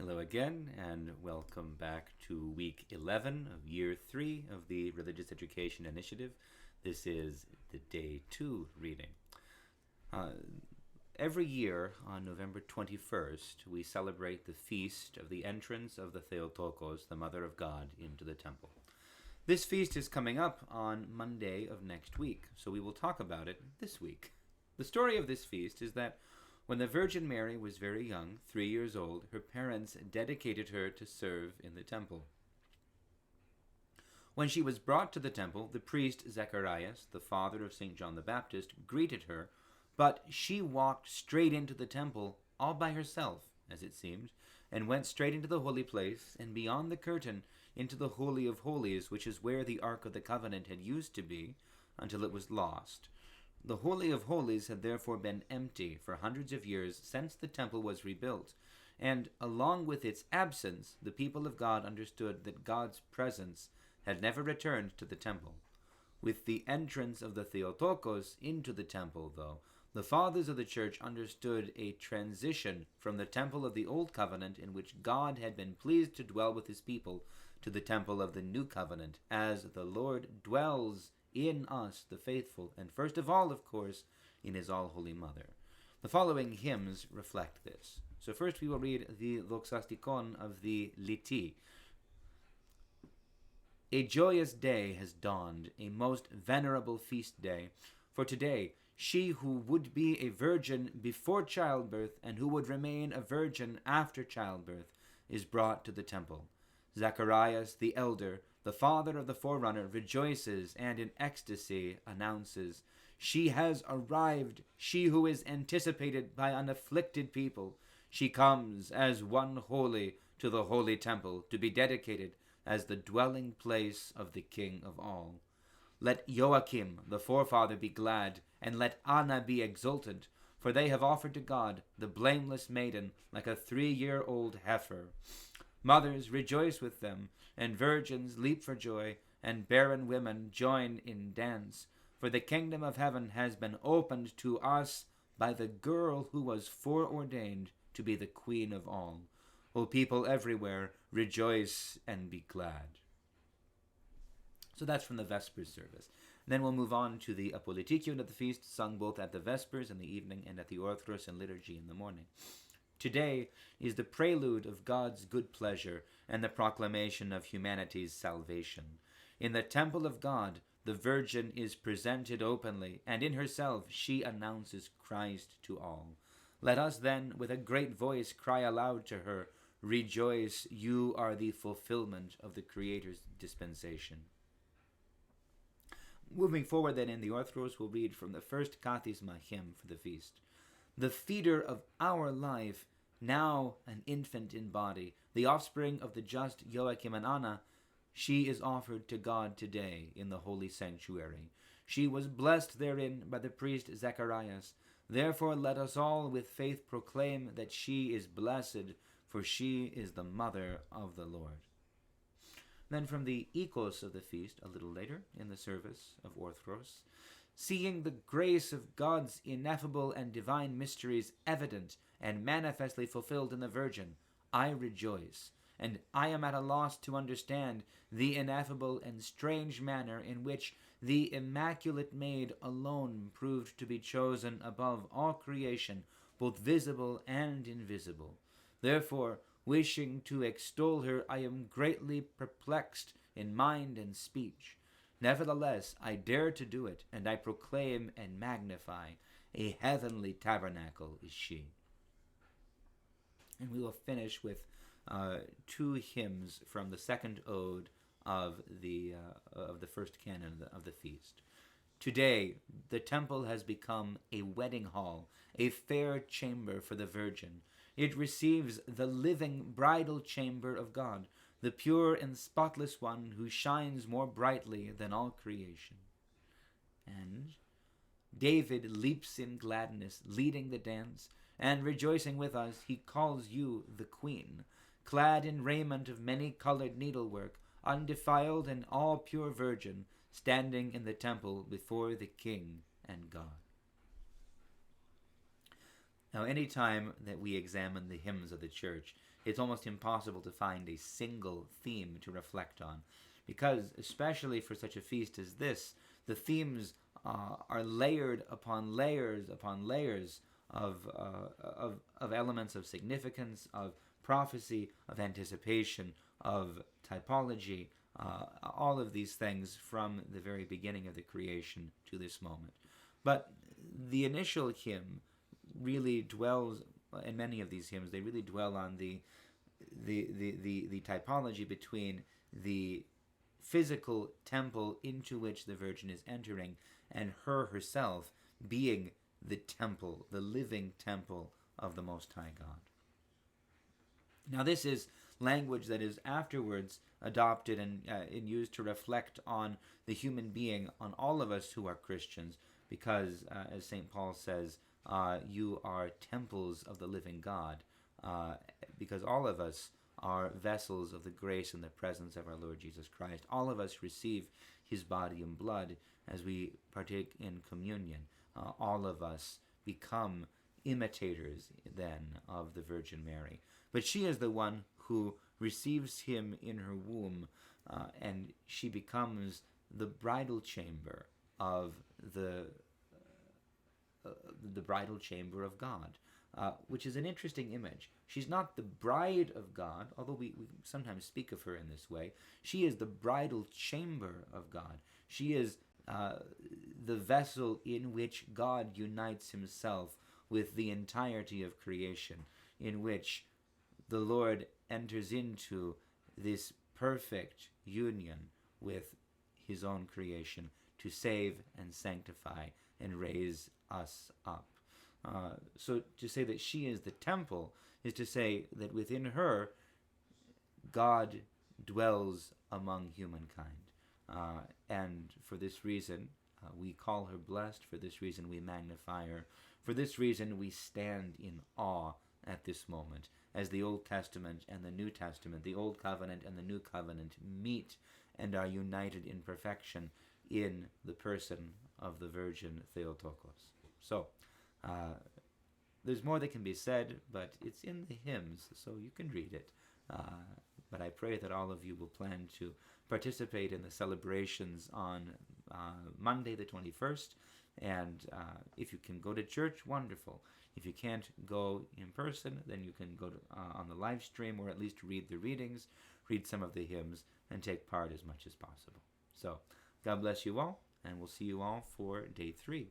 Hello again, and welcome back to week 11 of year 3 of the Religious Education Initiative. This is the day 2 reading. Uh, every year on November 21st, we celebrate the feast of the entrance of the Theotokos, the Mother of God, into the temple. This feast is coming up on Monday of next week, so we will talk about it this week. The story of this feast is that when the Virgin Mary was very young, 3 years old, her parents dedicated her to serve in the temple. When she was brought to the temple, the priest Zacharias, the father of St. John the Baptist, greeted her, but she walked straight into the temple, all by herself, as it seemed, and went straight into the holy place, and beyond the curtain, into the Holy of Holies, which is where the Ark of the Covenant had used to be, until it was lost. The Holy of Holies had therefore been empty for hundreds of years since the temple was rebuilt, and along with its absence, the people of God understood that God's presence had never returned to the temple. With the entrance of the Theotokos into the temple, though, the fathers of the church understood a transition from the temple of the Old Covenant, in which God had been pleased to dwell with his people, to the temple of the New Covenant, as the Lord dwells in us, the faithful, and first of all, of course, in his all-holy Mother. The following hymns reflect this. So first we will read the Doxastikon of the Liti. A joyous day has dawned, a most venerable feast day, for today she who would be a virgin before childbirth and who would remain a virgin after childbirth is brought to the temple. Zacharias the elder, the father of the forerunner, rejoices and in ecstasy announces, "She has arrived, she who is anticipated by an afflicted people. She comes as one holy to the holy temple, to be dedicated as the dwelling place of the King of all. Let Joachim, the forefather, be glad, and let Anna be exultant, for they have offered to God the blameless maiden like a 3-year-old heifer. Mothers rejoice with them, and virgins leap for joy, and barren women join in dance. For the kingdom of heaven has been opened to us by the girl who was foreordained to be the queen of all. O people everywhere, rejoice and be glad." So that's from the Vespers service. And then we'll move on to the Apolitikion of the feast, sung both at the Vespers in the evening and at the Orthros and Liturgy in the morning. Today is the prelude of God's good pleasure and the proclamation of humanity's salvation. In the temple of God, the Virgin is presented openly, and in herself she announces Christ to all. Let us then, with a great voice, cry aloud to her, "Rejoice, you are the fulfillment of the Creator's dispensation." Moving forward then in the Orthros, we'll read from the first Kathisma hymn for the feast. The feeder of our life, now an infant in body, the offspring of the just Joachim and Anna, she is offered to God today in the holy sanctuary. She was blessed therein by the priest Zacharias. Therefore let us all with faith proclaim that she is blessed, for she is the mother of the Lord. Then from the Ikos of the feast, a little later in the service of Orthros, seeing the grace of God's ineffable and divine mysteries evident and manifestly fulfilled in the Virgin, I rejoice, and I am at a loss to understand the ineffable and strange manner in which the Immaculate Maid alone proved to be chosen above all creation, both visible and invisible. Therefore, wishing to extol her, I am greatly perplexed in mind and speech. Nevertheless, I dare to do it, and I proclaim and magnify, a heavenly tabernacle is she. And we will finish with 2 hymns from the second ode of the first canon of the feast. Today, the temple has become a wedding hall, a fair chamber for the Virgin. It receives the living bridal chamber of God, the pure and spotless one who shines more brightly than all creation. And David leaps in gladness, leading the dance, and rejoicing with us, he calls you the queen, clad in raiment of many-colored needlework, undefiled and all pure virgin, standing in the temple before the King and God. Now, any time that we examine the hymns of the Church, it's almost impossible to find a single theme to reflect on, because especially for such a feast as this, the themes are layered upon layers of elements of significance, of prophecy, of anticipation, of typology, all of these things from the very beginning of the creation to this moment. But the initial hymn really dwells, in many of these hymns, they really dwell on the typology between the physical temple into which the Virgin is entering and her herself being the temple, the living temple of the Most High God. Now this is language that is afterwards adopted and used to reflect on the human being, on all of us who are Christians, because as St. Paul says, you are temples of the living God, because all of us are vessels of the grace and the presence of our Lord Jesus Christ. All of us receive his body and blood as we partake in communion. All of us become imitators then of the Virgin Mary. But she is the one who receives him in her womb, and she becomes the bridal chamber of the bridal chamber of God, which is an interesting image. She's not the bride of God, although we sometimes speak of her in this way. She is the bridal chamber of God. She is the vessel in which God unites himself with the entirety of creation, in which the Lord enters into this perfect union with his own creation to save and sanctify and raise us up. So to say that she is the temple is to say that within her God dwells among humankind. And for this reason we call her blessed, for this reason we magnify her, for this reason we stand in awe at this moment, as the Old Testament and the New Testament, the Old Covenant and the New Covenant meet and are united in perfection in the person of the Virgin Theotokos. So, there's more that can be said, but it's in the hymns, so you can read it. But I pray that all of you will plan to participate in the celebrations on Monday the 21st, and if you can go to church, wonderful. If you can't go in person, then you can go to, on the live stream, or at least read the readings, read some of the hymns, and take part as much as possible. So, God bless you all, and we'll see you all for day 3.